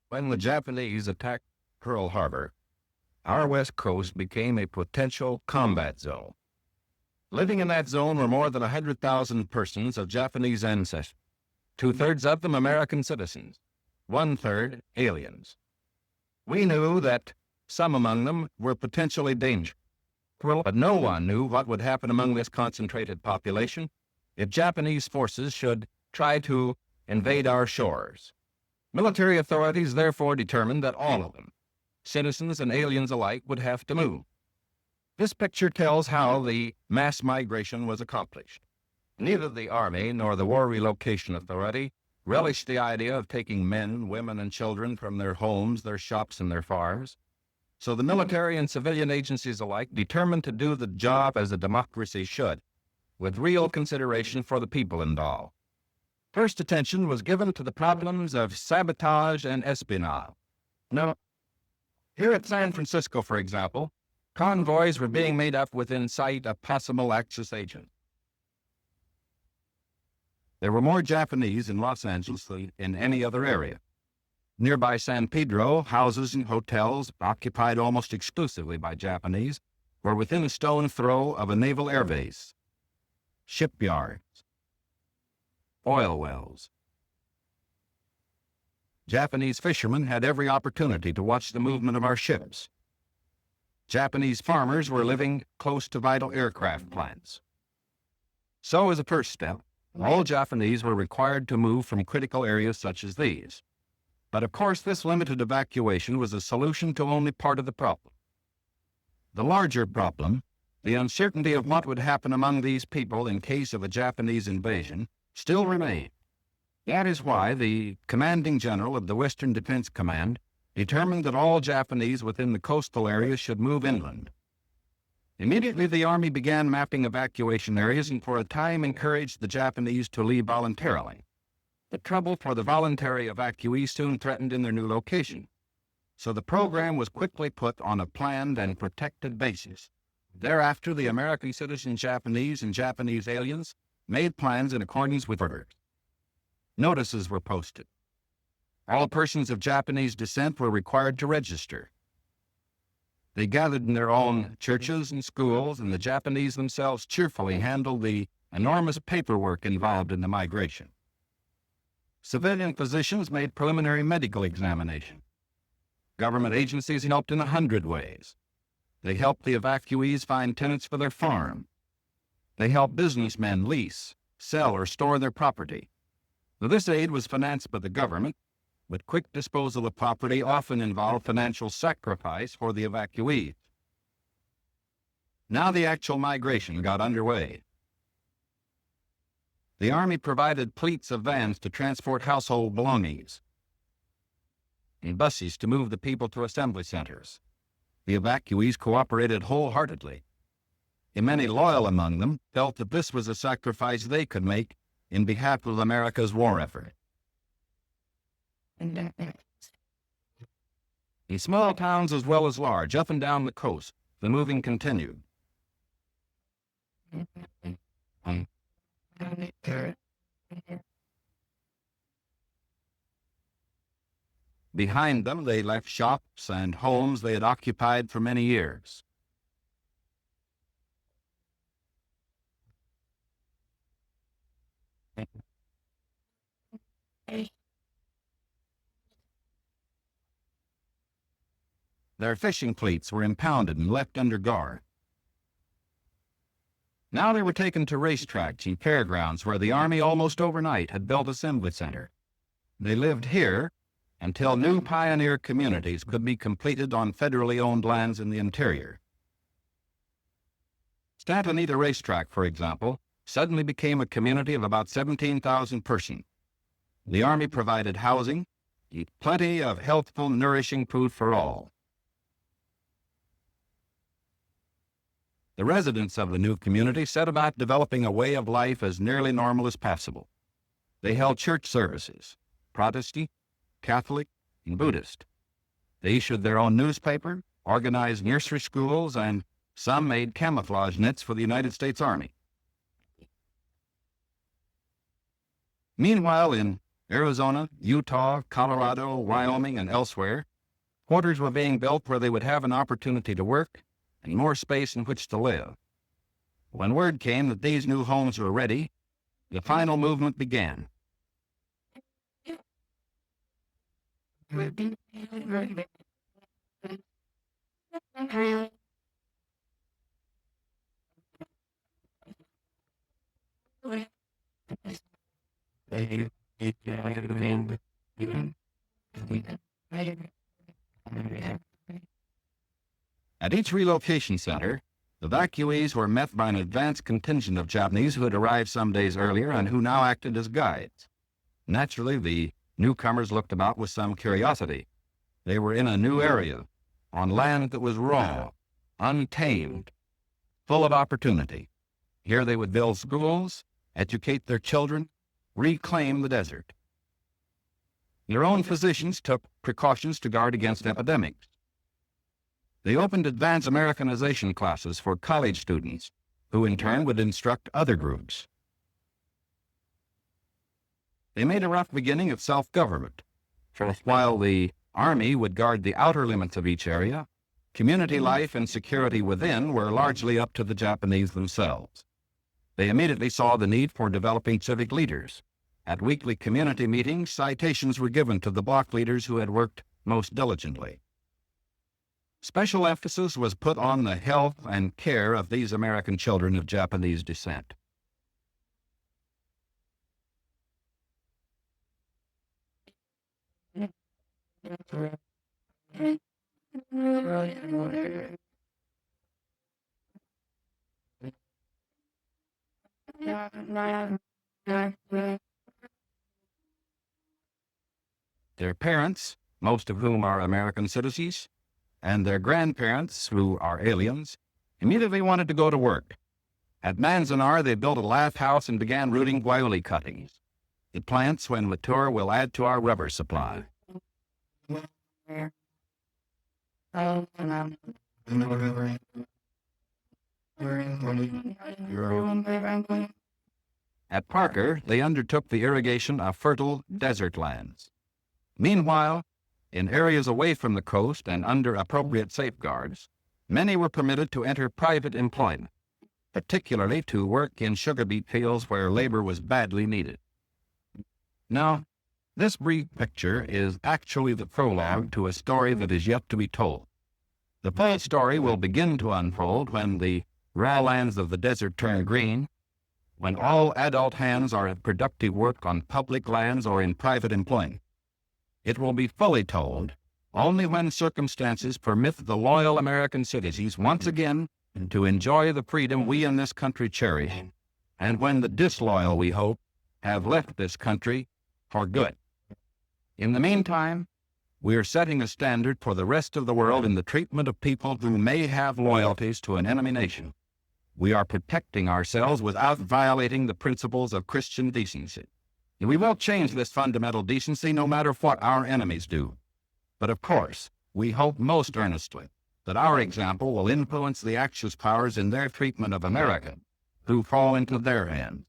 When the Japanese attacked Pearl Harbor, our west coast became a potential combat zone. Living in that zone were more than 100,000 persons of Japanese ancestry, 2/3 of them American citizens, 1/3 aliens. We knew that some among them were potentially dangerous, but no one knew what would happen among this concentrated population if Japanese forces should try to invade our shores. Military authorities therefore determined that all of them, citizens and aliens alike, would have to move. This picture tells how the mass migration was accomplished. Neither the Army nor the War Relocation Authority relished the idea of taking men, women, and children from their homes, their shops, and their farms. So the military and civilian agencies alike determined to do the job as a democracy should, with real consideration for the people involved. First attention was given to the problems of sabotage and espionage. Now, here at San Francisco, for example, convoys were being made up within sight of possible Axis agents. There were more Japanese in Los Angeles than in any other area. Nearby San Pedro, houses and hotels occupied almost exclusively by Japanese were within a stone's throw of a naval air base, shipyards, oil wells. Japanese fishermen had every opportunity to watch the movement of our ships. Japanese farmers were living close to vital aircraft plants. So as a first step, all Japanese were required to move from critical areas such as these. But of course, this limited evacuation was a solution to only part of the problem. The larger problem, the uncertainty of what would happen among these people in case of a Japanese invasion, still remained. That is why the commanding general of the Western Defense Command determined that all Japanese within the coastal areas should move inland. Immediately, the Army began mapping evacuation areas and for a time encouraged the Japanese to leave voluntarily. The trouble for the voluntary evacuees soon threatened in their new location, so the program was quickly put on a planned and protected basis. Thereafter, the American citizen Japanese and Japanese aliens made plans in accordance with orders. Notices were posted. All persons of Japanese descent were required to register. They gathered in their own churches and schools, and the Japanese themselves cheerfully handled the enormous paperwork involved in the migration. Civilian physicians made preliminary medical examination. Government agencies helped in 100 ways. They helped the evacuees find tenants for their farm. They helped businessmen lease, sell, or store their property. Now, this aid was financed by the government, but quick disposal of property often involved financial sacrifice for the evacuees. Now the actual migration got underway. The Army provided fleets of vans to transport household belongings and buses to move the people to assembly centers. The evacuees cooperated wholeheartedly, and many loyal among them felt that this was a sacrifice they could make in behalf of America's war effort. In small towns as well as large, up and down the coast, the moving continued. Behind them, they left shops and homes they had occupied for many years. Their fishing fleets were impounded and left under guard. Now they were taken to racetracks and fairgrounds where the Army almost overnight had built assembly center. They lived here until new pioneer communities could be completed on federally owned lands in the interior. Santa Anita Racetrack, for example, suddenly became a community of about 17,000 persons. The Army provided housing, plenty of healthful, nourishing food for all. The residents of the new community set about developing a way of life as nearly normal as possible. They held church services, Protestant, Catholic, and Buddhist. They issued their own newspaper, organized nursery schools, and some made camouflage nets for the United States Army. Meanwhile, in Arizona, Utah, Colorado, Wyoming, and elsewhere, quarters were being built where they would have an opportunity to work and more space in which to live. When word came that these new homes were ready, the final movement began. At each relocation center, evacuees were met by an advance contingent of Japanese who had arrived some days earlier and who now acted as guides. Naturally, the newcomers looked about with some curiosity. They were in a new area, on land that was raw, untamed, full of opportunity. Here they would build schools, educate their children, reclaim the desert. Their own physicians took precautions to guard against epidemics. They opened advanced Americanization classes for college students, who in turn would instruct other groups. They made a rough beginning of self-government, for while the Army would guard the outer limits of each area, community life and security within were largely up to the Japanese themselves. They immediately saw the need for developing civic leaders. At weekly community meetings, citations were given to the block leaders who had worked most diligently. Special emphasis was put on the health and care of these American children of Japanese descent. Their parents, most of whom are American citizens, and their grandparents, who are aliens, immediately wanted to go to work. At Manzanar, they built a lath house and began rooting WWII cuttings. The plants, when mature, will add to our rubber supply. At Parker, they undertook the irrigation of fertile desert lands. Meanwhile, in areas away from the coast and under appropriate safeguards, many were permitted to enter private employment, particularly to work in sugar beet fields where labor was badly needed. Now, this brief picture is actually the prologue to a story that is yet to be told. The full story will begin to unfold when the raw lands of the desert turn green, when all adult hands are at productive work on public lands or in private employment. It will be fully told only when circumstances permit the loyal American citizens once again to enjoy the freedom we in this country cherish, and when the disloyal, we hope, have left this country for good. In the meantime, we are setting a standard for the rest of the world in the treatment of people who may have loyalties to an enemy nation. We are protecting ourselves without violating the principles of Christian decency. And we will change this fundamental decency no matter what our enemies do. But of course, we hope most earnestly that our example will influence the Axis powers in their treatment of America, who fall into their hands.